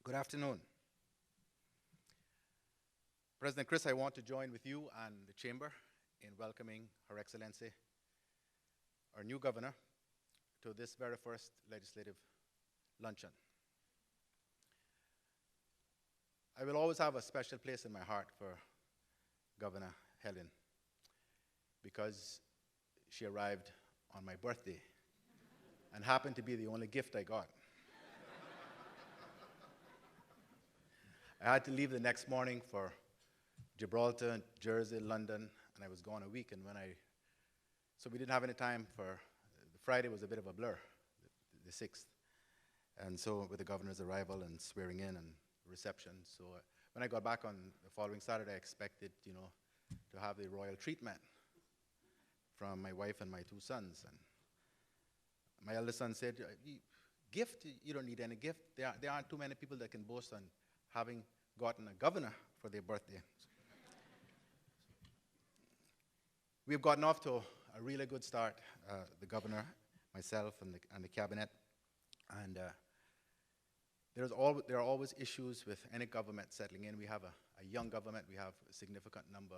Good afternoon. President Chris, I want to join with you and the Chamber in welcoming Her Excellency, our new governor, to this very first legislative luncheon. I will always have a special place in my heart for Governor Helen because she arrived on my birthday and happened to be the only gift I got. I had to leave the next morning for Gibraltar, Jersey, London, and I was gone a week. And so we didn't have any time the Friday was a bit of a blur, the 6th. And so with the governor's arrival and swearing in and reception. So when I got back on the following Saturday, I expected, to have the royal treatment from my wife and my 2 sons. And my eldest son said, gift, you don't need any gift. There aren't too many people that can boast on having gotten a governor for their birthday. We've gotten off to a really good start, the governor, myself, and the cabinet. And there are always issues with any government settling in. We have a young government. We have a significant number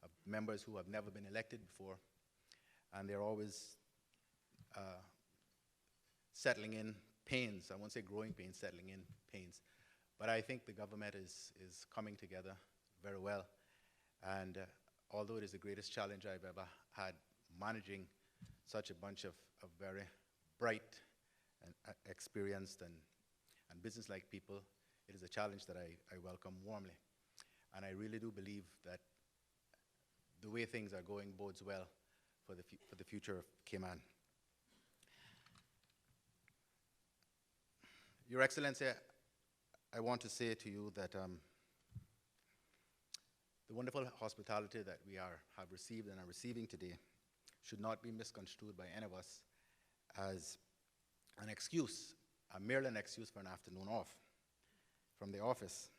of members who have never been elected before. And they're always settling in pains. I won't say growing pains, settling in pains. But I think the government is coming together very well. And although it is the greatest challenge I've ever had, managing such a bunch of very bright and experienced and business-like people, it is a challenge that I welcome warmly. And I really do believe that the way things are going bodes well for the future of Cayman. Your Excellency, I want to say to you that the wonderful hospitality that we have received and are receiving today should not be misconstrued by any of us as an excuse, merely an excuse for an afternoon off from the office.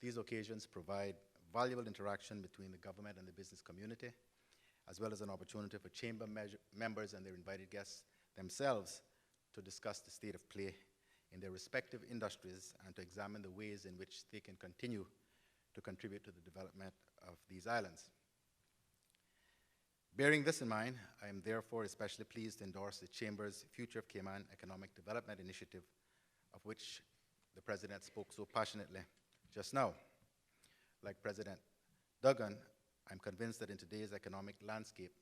These occasions provide valuable interaction between the government and the business community, as well as an opportunity for chamber members and their invited guests themselves to discuss the state of play in their respective industries and to examine the ways in which they can continue to contribute to the development of these islands. Bearing this in mind, I am therefore especially pleased to endorse the Chamber's Future of Cayman Economic Development Initiative, of which the President spoke so passionately just now. Like President Duggan, I'm convinced that in today's economic landscape,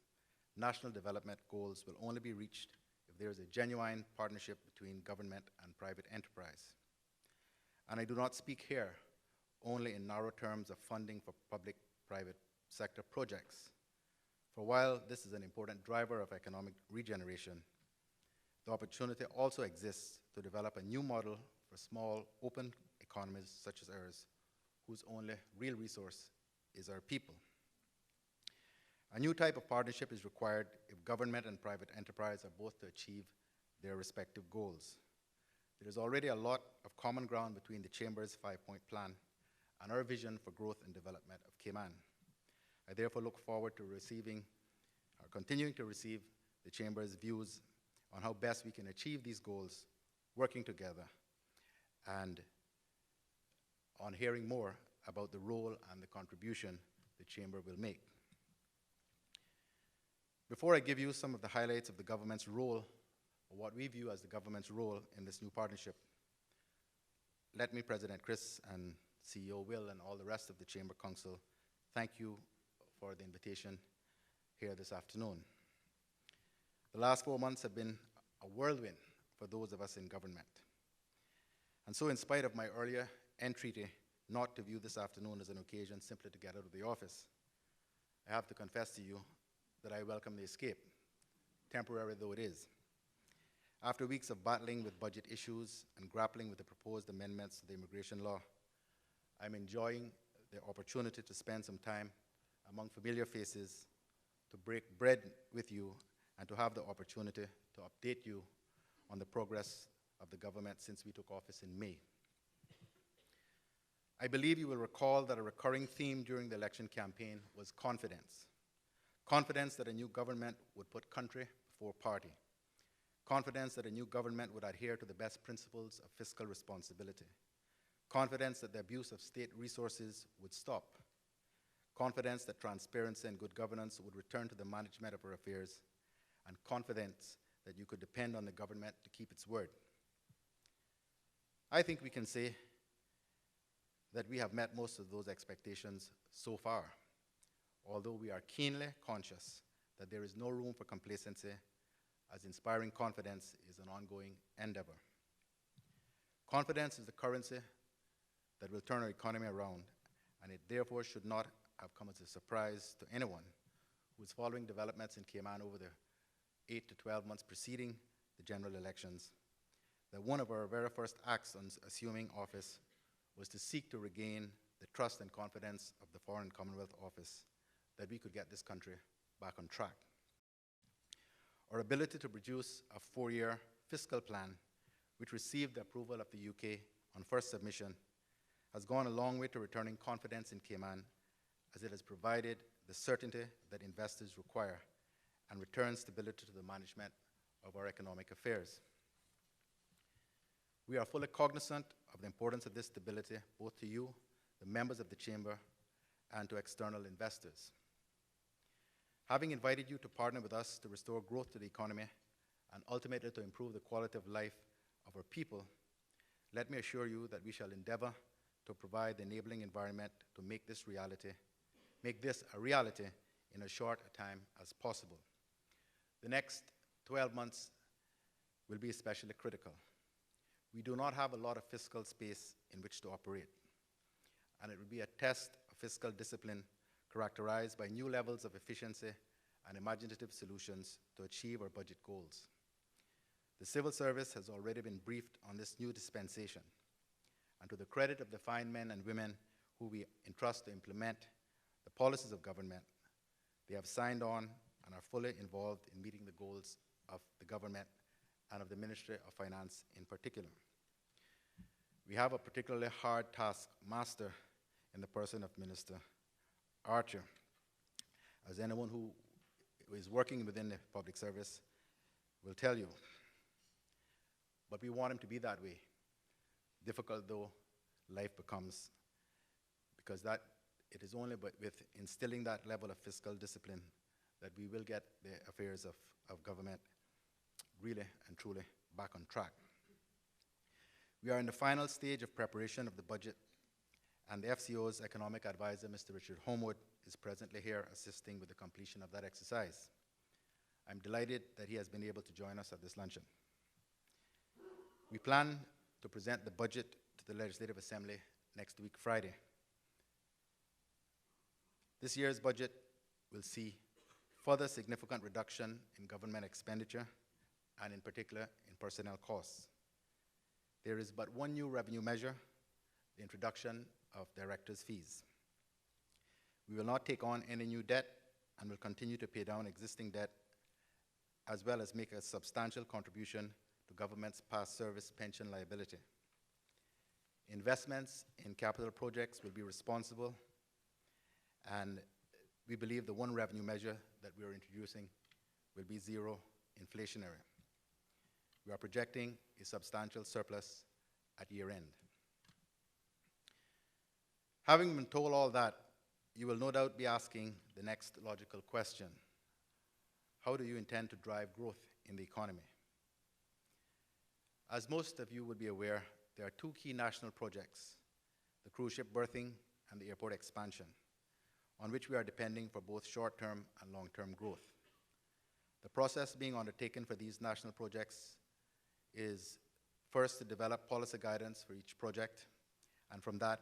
national development goals will only be reached if there is a genuine partnership between government and private enterprise. And I do not speak here only in narrow terms of funding for public-private sector projects. For while this is an important driver of economic regeneration, the opportunity also exists to develop a new model for small, open economies such as ours, whose only real resource is our people. A new type of partnership is required if government and private enterprise are both to achieve their respective goals. There is already a lot of common ground between the Chamber's 5-point plan and our vision for growth and development of Cayman. I therefore look forward to continuing to receive the Chamber's views on how best we can achieve these goals, working together, and on hearing more about the role and the contribution the Chamber will make. Before I give you some of the highlights of the government's role, or what we view as the government's role in this new partnership, let me, President Chris and CEO Will and all the rest of the Chamber Council, thank you for the invitation here this afternoon. The last 4 months have been a whirlwind for those of us in government. And so in spite of my earlier entreaty not to view this afternoon as an occasion simply to get out of the office, I have to confess to you that I welcome the escape, temporary though it is. After weeks of battling with budget issues and grappling with the proposed amendments to the immigration law, I'm enjoying the opportunity to spend some time among familiar faces, to break bread with you, and to have the opportunity to update you on the progress of the government since we took office in May. I believe you will recall that a recurring theme during the election campaign was confidence. Confidence that a new government would put country before party. Confidence that a new government would adhere to the best principles of fiscal responsibility. confidence that the abuse of state resources would stop, confidence that transparency and good governance would return to the management of our affairs, and confidence that you could depend on the government to keep its word. I think we can say that we have met most of those expectations so far, although we are keenly conscious that there is no room for complacency, as inspiring confidence is an ongoing endeavor. Confidence is the currency that will turn our economy around, and it therefore should not have come as a surprise to anyone who is following developments in Cayman over the 8 to 12 months preceding the general elections, that one of our very first acts on assuming office was to seek to regain the trust and confidence of the Foreign Commonwealth Office, that we could get this country back on track. Our ability to produce a 4-year fiscal plan, which received the approval of the UK on first submission, has gone a long way to returning confidence in Cayman, as it has provided the certainty that investors require and return stability to the management of our economic affairs. We are fully cognizant of the importance of this stability, both to you, the members of the Chamber, and to external investors. Having invited you to partner with us to restore growth to the economy and ultimately to improve the quality of life of our people, let me assure you that we shall endeavor to provide the enabling environment to make this a reality in as short a time as possible. The next 12 months will be especially critical. We do not have a lot of fiscal space in which to operate, and it will be a test of fiscal discipline characterized by new levels of efficiency and imaginative solutions to achieve our budget goals. The civil service has already been briefed on this new dispensation, and to the credit of the fine men and women who we entrust to implement the policies of government, they have signed on and are fully involved in meeting the goals of the government and of the Ministry of Finance in particular. We have a particularly hard taskmaster in the person of Minister Archer. As anyone who is working within the public service will tell you. But we want him to be that way, difficult though life becomes, because it is only with instilling that level of fiscal discipline that we will get the affairs of government really and truly back on track. We are in the final stage of preparation of the budget, and the FCO's economic advisor, Mr. Richard Homewood, is presently here assisting with the completion of that exercise. I'm delighted that he has been able to join us at this luncheon. We plan to present the budget to the Legislative Assembly next week, Friday. This year's budget will see further significant reduction in government expenditure, and in particular in personnel costs. There is but one new revenue measure, the introduction of directors' fees. We will not take on any new debt and will continue to pay down existing debt, as well as make a substantial contribution to government's past service pension liability. Investments in capital projects will be responsible, and we believe the one revenue measure that we are introducing will be zero inflationary. We are projecting a substantial surplus at year end. Having been told all that, you will no doubt be asking the next logical question: how do you intend to drive growth in the economy? As most of you would be aware, there are two key national projects, the cruise ship berthing and the airport expansion, on which we are depending for both short-term and long-term growth. The process being undertaken for these national projects is first to develop policy guidance for each project, and from that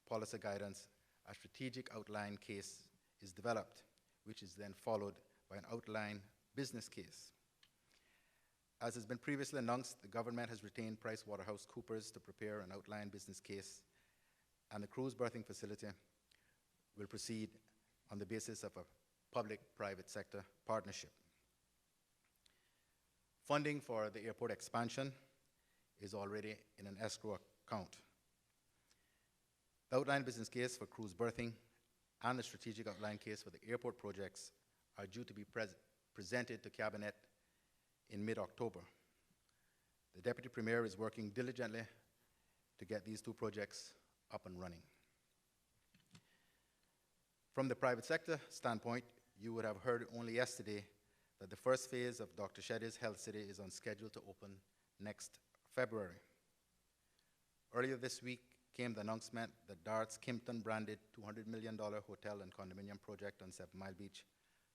policy guidance, a strategic outline case is developed, which is then followed by an outline business case. As has been previously announced, the government has retained PricewaterhouseCoopers to prepare an outline business case, and the cruise berthing facility will proceed on the basis of a public-private sector partnership. Funding for the airport expansion is already in an escrow account. The outline business case for cruise berthing and the strategic outline case for the airport projects are due to be presented to Cabinet in mid-October. The Deputy Premier is working diligently to get these two projects up and running. From the private sector standpoint, you would have heard only yesterday that the first phase of Dr. Shetty's Health City is on schedule to open next February. Earlier this week came the announcement that DART's Kimpton-branded $200 million hotel and condominium project on Sept Mile Beach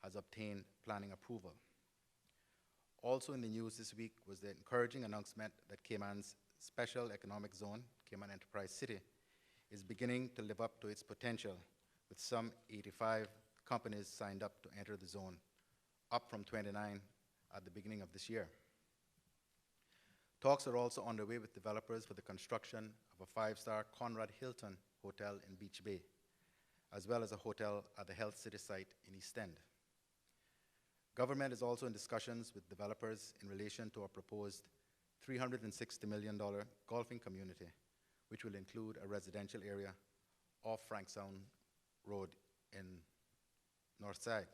has obtained planning approval. Also in the news this week was the encouraging announcement that Cayman's Special Economic Zone, Cayman Enterprise City, is beginning to live up to its potential, with some 85 companies signed up to enter the zone, up from 29 at the beginning of this year. Talks are also underway with developers for the construction of a 5-star Conrad Hilton hotel in Beach Bay, as well as a hotel at the Health City site in East End. Government is also in discussions with developers in relation to a proposed $360 million golfing community, which will include a residential area off Frankstown Road in North Side.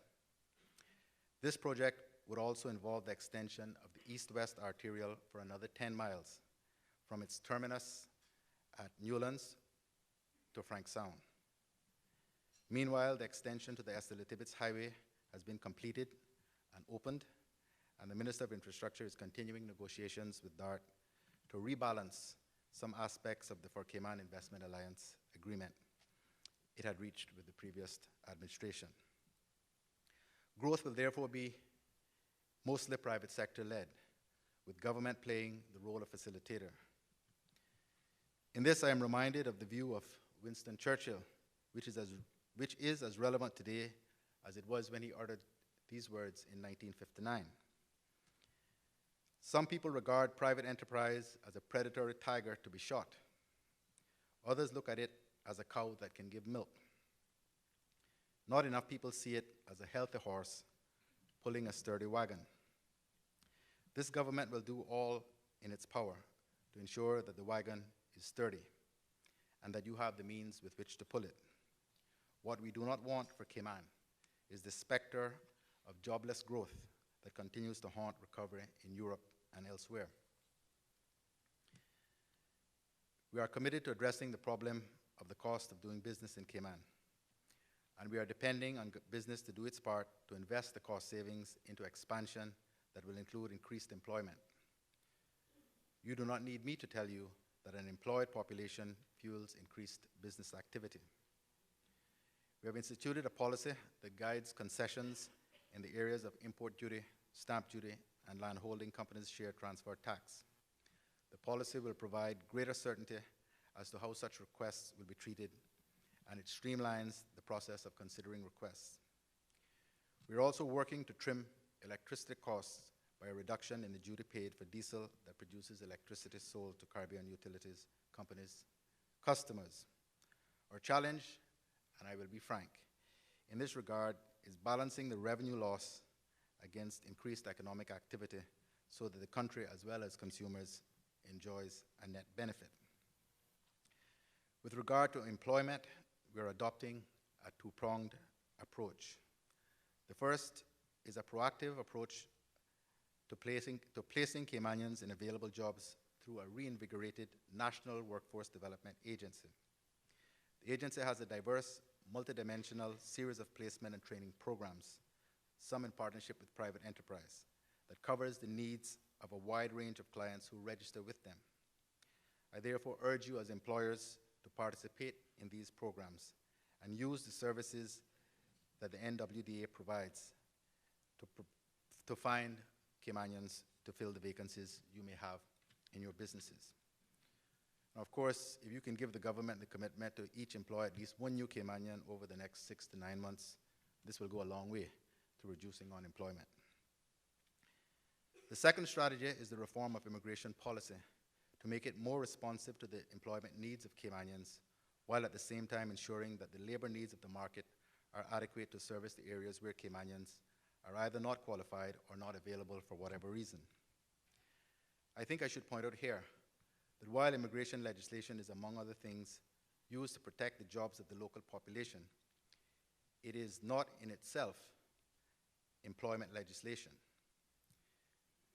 This project would also involve the extension of the east-west arterial for another 10 miles from its terminus at Newlands to Frankstown. Meanwhile, the extension to the Esther Tibbetts Highway has been completed and opened, and the Minister of Infrastructure is continuing negotiations with DART to rebalance some aspects of the For Cayman Investment Alliance agreement it had reached with the previous administration. Growth will therefore be mostly private sector led, with government playing the role of facilitator. In this, I am reminded of the view of Winston Churchill, which is as relevant today as it was when he uttered these words in 1959. Some people regard private enterprise as a predatory tiger to be shot. Others look at it as a cow that can give milk. Not enough people see it as a healthy horse pulling a sturdy wagon. This government will do all in its power to ensure that the wagon is sturdy and that you have the means with which to pull it. What we do not want for Cayman is the specter of jobless growth that continues to haunt recovery in Europe and elsewhere. We are committed to addressing the problem of the cost of doing business in Cayman, and we are depending on business to do its part to invest the cost savings into expansion that will include increased employment. You do not need me to tell you that an employed population fuels increased business activity. We have instituted a policy that guides concessions in the areas of import duty, stamp duty, and landholding companies' share transfer tax. The policy will provide greater certainty as to how such requests will be treated, and it streamlines the process of considering requests. We are also working to trim electricity costs by a reduction in the duty paid for diesel that produces electricity sold to Caribbean utilities companies' customers. Our challenge, and I will be frank, in this regard is balancing the revenue loss against increased economic activity so that the country as well as consumers enjoys a net benefit. With regard to employment, we are adopting a two-pronged approach. The first is a proactive approach to placing Caymanians in available jobs through a reinvigorated National Workforce Development Agency. The agency has a diverse, multidimensional series of placement and training programs, some in partnership with private enterprise, that covers the needs of a wide range of clients who register with them. I therefore urge you as employers to participate in these programs and use the services that the NWDA provides to find Caymanians to fill the vacancies you may have in your businesses. Now, of course, if you can give the government the commitment to each employ at least one new Caymanian over the next 6 to 9 months, this will go a long way to reducing unemployment. The second strategy is the reform of immigration policy to make it more responsive to the employment needs of Caymanians, while at the same time ensuring that the labor needs of the market are adequate to service the areas where Caymanians are either not qualified or not available for whatever reason. I think I should point out here that while immigration legislation is, among other things, used to protect the jobs of the local population, it is not in itself employment legislation.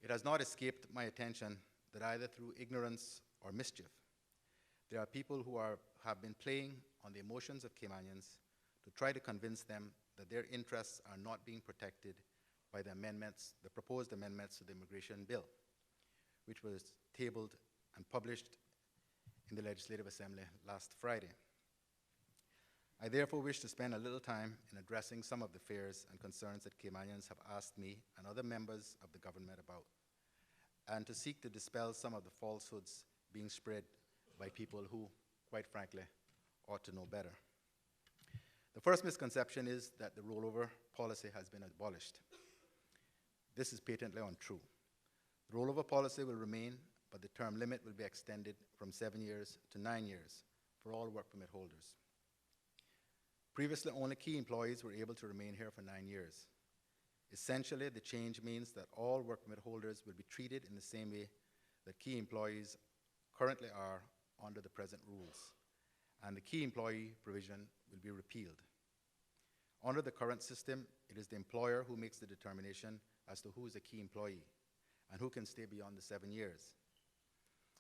It has not escaped my attention that either through ignorance or mischief, There are people who have been playing on the emotions of Caymanians to try to convince them that their interests are not being protected by the amendments, the proposed amendments to the immigration bill, which was tabled and published in the Legislative Assembly last Friday. I therefore wish to spend a little time in addressing some of the fears and concerns that Caymanians have asked me and other members of the government about, and to seek to dispel some of the falsehoods being spread by people who, quite frankly, ought to know better. The first misconception is that the rollover policy has been abolished. This is patently untrue. The rollover policy will remain, but the term limit will be extended from 7 years to 9 years for all work permit holders. Previously, only key employees were able to remain here for 9 years. Essentially, the change means that all work permit holders will be treated in the same way that key employees currently are under the present rules, and the key employee provision will be repealed. Under the current system, it is the employer who makes the determination as to who is a key employee and who can stay beyond the 7 years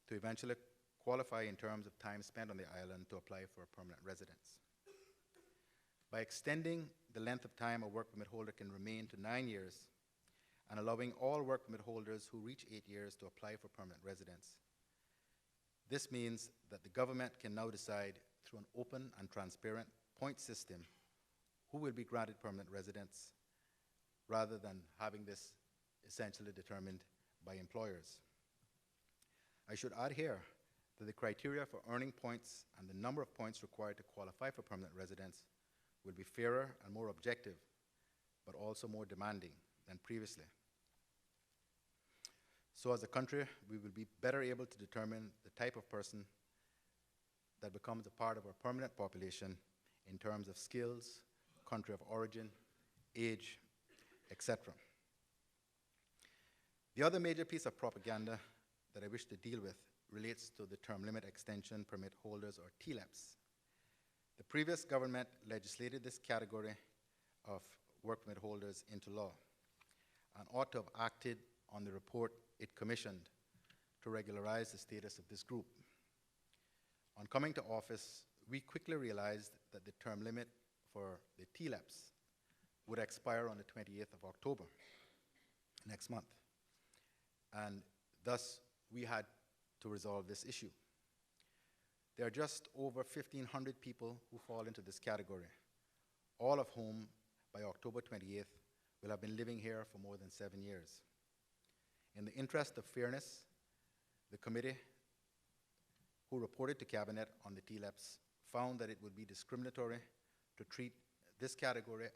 to eventually qualify in terms of time spent on the island to apply for a permanent residence. By extending the length of time a work permit holder can remain to 9 years and allowing all work permit holders who reach 8 years to apply for permanent residence, this means that the government can now decide through an open and transparent point system who will be granted permanent residence rather than having this essentially determined by employers. I should add here that the criteria for earning points and the number of points required to qualify for permanent residence will be fairer and more objective, but also more demanding than previously. So as a country, we will be better able to determine the type of person that becomes a part of our permanent population in terms of skills, country of origin, age, etc. The other major piece of propaganda that I wish to deal with relates to the term limit extension permit holders, or TLEPs. The previous government legislated this category of work permit holders into law and ought to have acted on the report it commissioned to regularize the status of this group. On coming to office, we quickly realized that the term limit for the TLEPs would expire on the 28th of October, next month. And thus, we had to resolve this issue. There are just over 1,500 people who fall into this category, all of whom, by October 28th, will have been living here for more than 7 years. In the interest of fairness, the committee who reported to Cabinet on the TLEPs found that it would be discriminatory to treat this category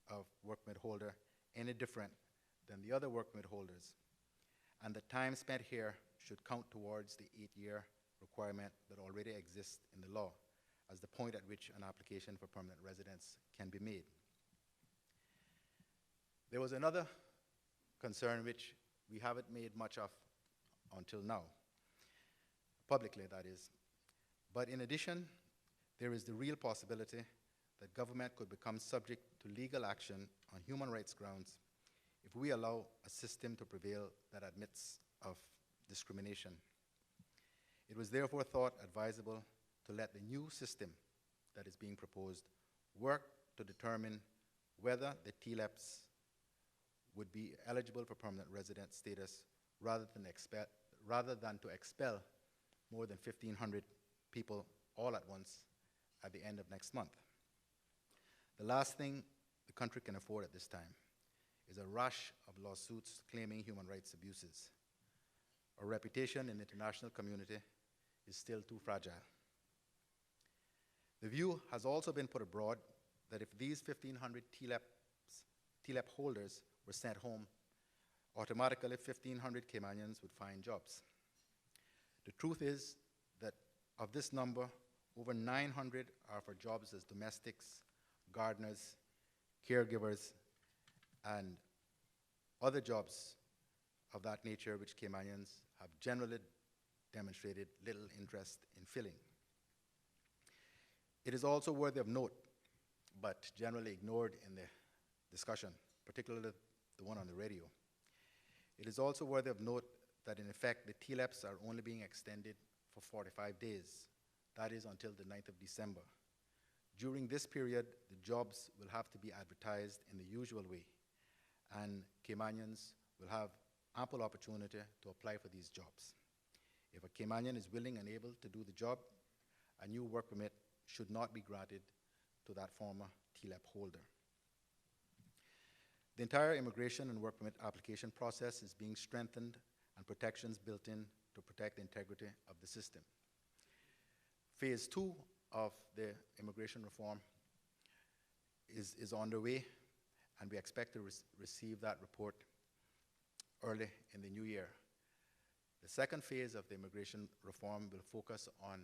of work permit holder any different than the other work permit holders, and the time spent here should count towards the 8-year requirement that already exists in the law as the point at which an application for permanent residence can be made. There was another concern which we haven't made much of until now, publicly that is. But in addition, there is the real possibility that government could become subject to legal action on human rights grounds if we allow a system to prevail that admits of discrimination. It was therefore thought advisable to let the new system that is being proposed work to determine whether the TLEPs would be eligible for permanent resident status rather than to expel more than 1,500 people all at once at the end of next month. The last thing the country can afford at this time is a rush of lawsuits claiming human rights abuses. Our reputation in the international community is still too fragile. The view has also been put abroad that if these 1,500 TLEP holders were sent home, automatically 1,500 Caymanians would find jobs. The truth is that of this number, over 900 are for jobs as domestics, gardeners, caregivers, and other jobs of that nature which Caymanians have generally demonstrated little interest in filling. It is also worthy of note, but generally ignored in the discussion, particularly the one on the radio. It is also worthy of note that in effect the TLEPs are only being extended for 45 days. That is until the 9th of December. During this period, the jobs will have to be advertised in the usual way, and Caymanians will have ample opportunity to apply for these jobs. If a Caymanian is willing and able to do the job, a new work permit should not be granted to that former TLEP holder. The entire immigration and work permit application process is being strengthened and protections built in to protect the integrity of the system. Phase 2 of the immigration reform is underway, and we expect to receive that report early in the new year. The second phase of the immigration reform will focus on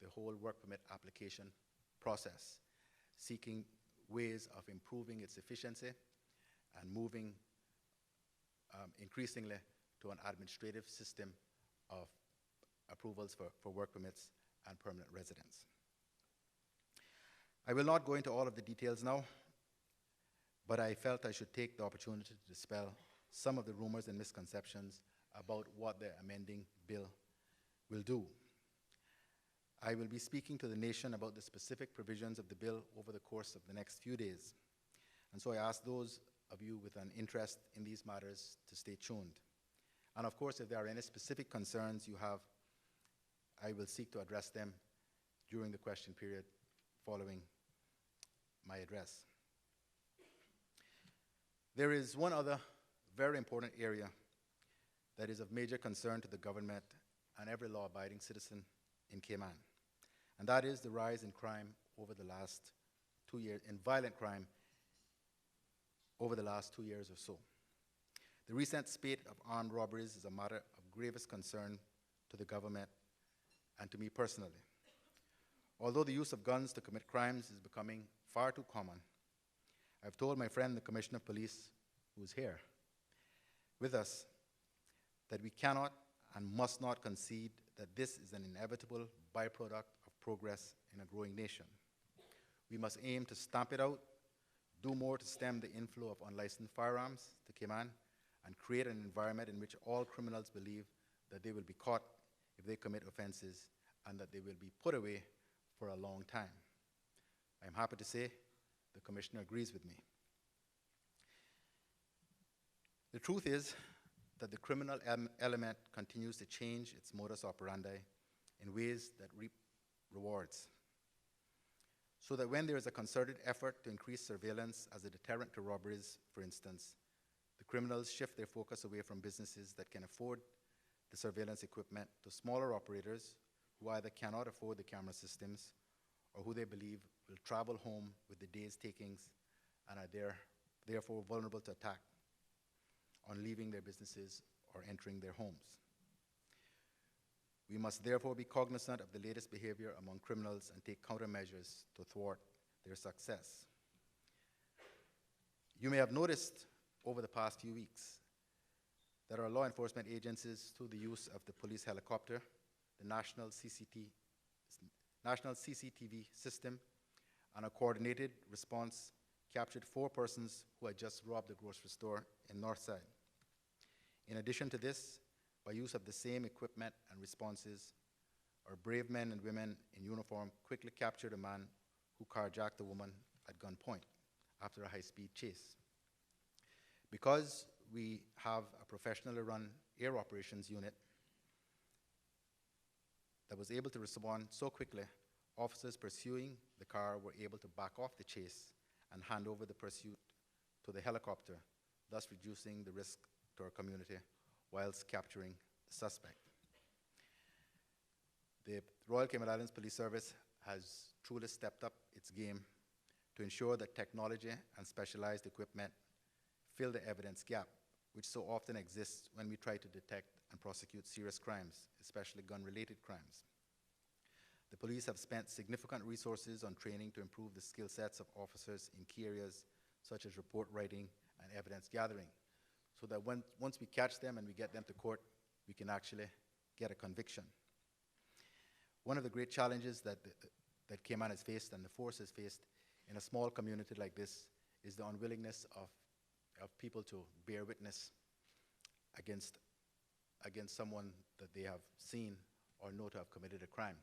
the whole work permit application process, seeking ways of improving its efficiency and moving increasingly to an administrative system of approvals for work permits and permanent residence. I will not go into all of the details now, but I felt I should take the opportunity to dispel some of the rumors and misconceptions about what the amending bill will do. I will be speaking to the nation about the specific provisions of the bill over the course of the next few days. And so I ask those of you with an interest in these matters to stay tuned. And of course, if there are any specific concerns you have, I will seek to address them during the question period following my address. There is one other very important area that is of major concern to the government and every law-abiding citizen in Cayman, and that is the rise in crime over the last 2 years, in violent crime over the last 2 years or so. The recent spate of armed robberies is a matter of gravest concern to the government and to me personally. Although the use of guns to commit crimes is becoming far too common, I've told my friend, the Commissioner of Police, who's here with us, that we cannot and must not concede that this is an inevitable byproduct of progress in a growing nation. We must aim to stamp it out, do more to stem the inflow of unlicensed firearms to Cayman, and create an environment in which all criminals believe that they will be caught if they commit offenses and that they will be put away for a long time. I'm happy to say the Commissioner agrees with me. The truth is that the criminal element continues to change its modus operandi in ways that reap rewards. So that when there is a concerted effort to increase surveillance as a deterrent to robberies, for instance, the criminals shift their focus away from businesses that can afford the surveillance equipment to smaller operators who either cannot afford the camera systems or who they believe will travel home with the day's takings and are therefore vulnerable to attack on leaving their businesses or entering their homes. We must therefore be cognizant of the latest behavior among criminals and take countermeasures to thwart their success. You may have noticed over the past few weeks that our law enforcement agencies, through the use of the police helicopter, the national CCTV system, and a coordinated response, captured 4 persons who had just robbed a grocery store in Northside. In addition to this, by use of the same equipment and responses, our brave men and women in uniform quickly captured a man who carjacked a woman at gunpoint after a high-speed chase. Because we have a professionally run air operations unit that was able to respond so quickly, officers pursuing the car were able to back off the chase and hand over the pursuit to the helicopter, thus reducing the risk to our community whilst capturing the suspect. The Royal Cayman Islands Police Service has truly stepped up its game to ensure that technology and specialized equipment fill the evidence gap, which so often exists when we try to detect and prosecute serious crimes, especially gun-related crimes. The police have spent significant resources on training to improve the skill sets of officers in key areas such as report writing and evidence gathering, so that once we catch them and we get them to court, we can actually get a conviction. One of the great challenges that Cayman has faced and the force has faced in a small community like this is the unwillingness of people to bear witness against someone that they have seen or know to have committed a crime.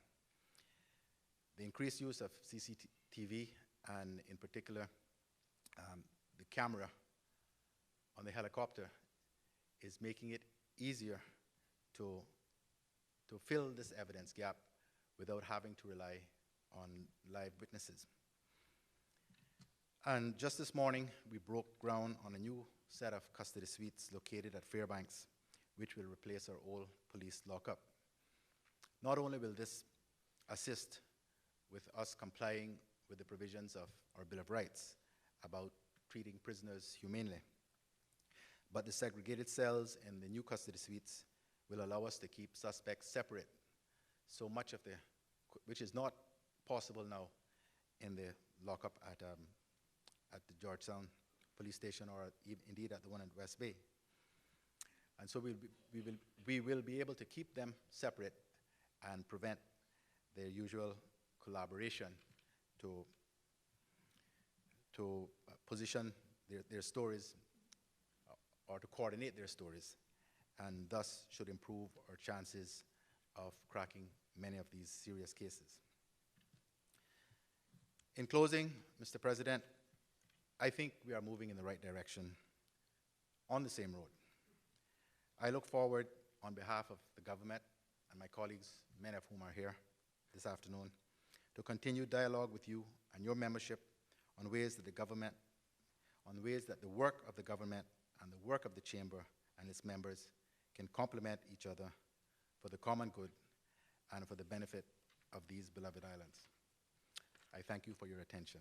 The increased use of CCTV, and in particular the camera on the helicopter, is making it easier to fill this evidence gap without having to rely on live witnesses. And just this morning, we broke ground on a new set of custody suites located at Fairbanks, which will replace our old police lockup. Not only will this assist with us complying with the provisions of our Bill of Rights about treating prisoners humanely, but the segregated cells in the new custody suites will allow us to keep suspects separate, so much of which is not possible now in the lockup at the Georgetown Police Station, or indeed at the one in West Bay. And so we will be able to keep them separate and prevent their usual collaboration to position their stories or to coordinate their stories, and thus should improve our chances of cracking many of these serious cases. In closing, Mr. President, I think we are moving in the right direction on the same road. I look forward, on behalf of the government and my colleagues, many of whom are here this afternoon, to continue dialogue with you and your membership on ways that the work of the government and the work of the Chamber and its members can complement each other for the common good and for the benefit of these beloved islands. I thank you for your attention.